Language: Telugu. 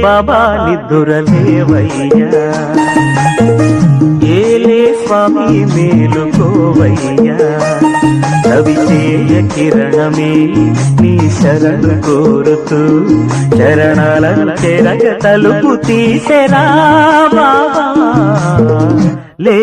బాబా నిద్దురలేవయ్యా, ఏలే స్వామి మేలుకోవయ్యా, రవిచేయ కిరణమే నీ శరణు కోరుతూ చరణాలను చెరగ తలుపు తీసెరా బాబా, లే